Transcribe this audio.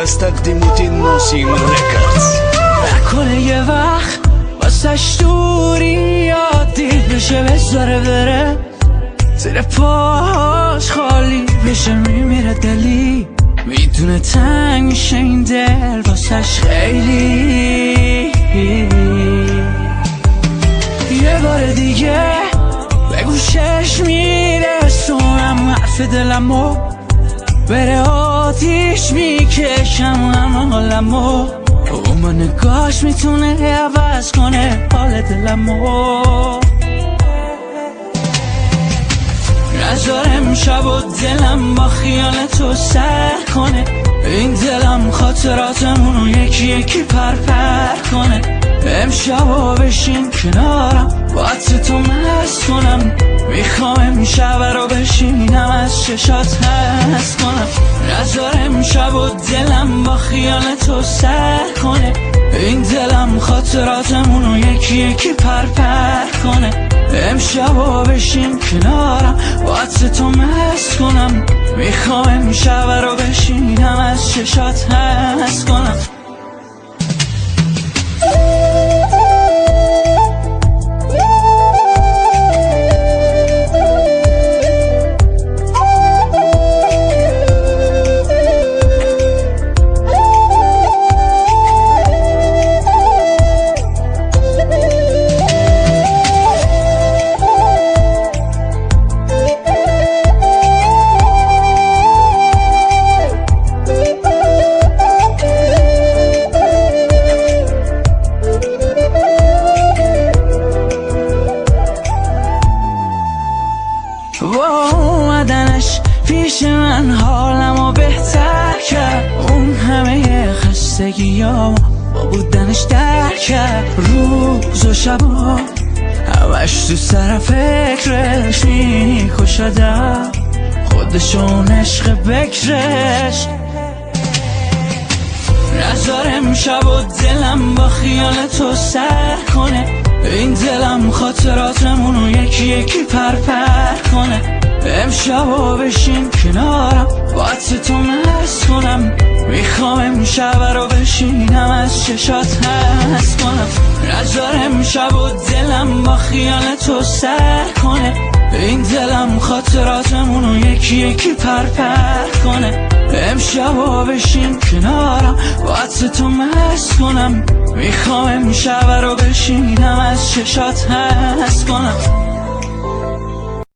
از تقدیمات نسیم رکردز. نکنه یه وقت واسش دوری یاد دیر بشه بذاره بره زیر پاش خالی بشه میمیره دلی میدونه تنگ میشه این دل واسش خیلی. یه بار دیگه به گوشش میرسونم حرف دلمو بره آتیش میکشم همه حالمو اما نگاش میتونه عوض کنه حال دلمو نذارم شب و دلم با خیال تو سر کنه این دلم خاطراتمونو یکی یکی پرپر کنه امشبا بشین کنارم با عطر تو مست کنم میخوام امشب رو بشینم از چشات هست کنم نذارم شب و دلم با خیال تو سر کنه این دلم خاطراتمونو یکی یکی پرپر کنه امشبا بشین کنارم با عطر تو مست کنم میخوام امشب رو بشینم از چشات هست کنم اومدنش پیش من حالمو بهتر کرد اون همه خستگیامو با بودنش در کرد روز و شبا همش تو سر فکرش میکشدم خودشون عشق بکرش نذارم شب و دلم با خیال تو سر کنه این دلم خاطراتمونو یکی یکی پرپر کنه امشبا بشین کنارم با عطر تو مست کنم میخوام امشب رو بشینم از چشات هست کنم نذارم شب و دلم با خیال تو سر کنه این دلم خاطراتمونو یکی یکی پرپر کنه امشبا بشین کنارم با عطر تو مست کنم میخوام امشب رو بشینم از چشات هست کنم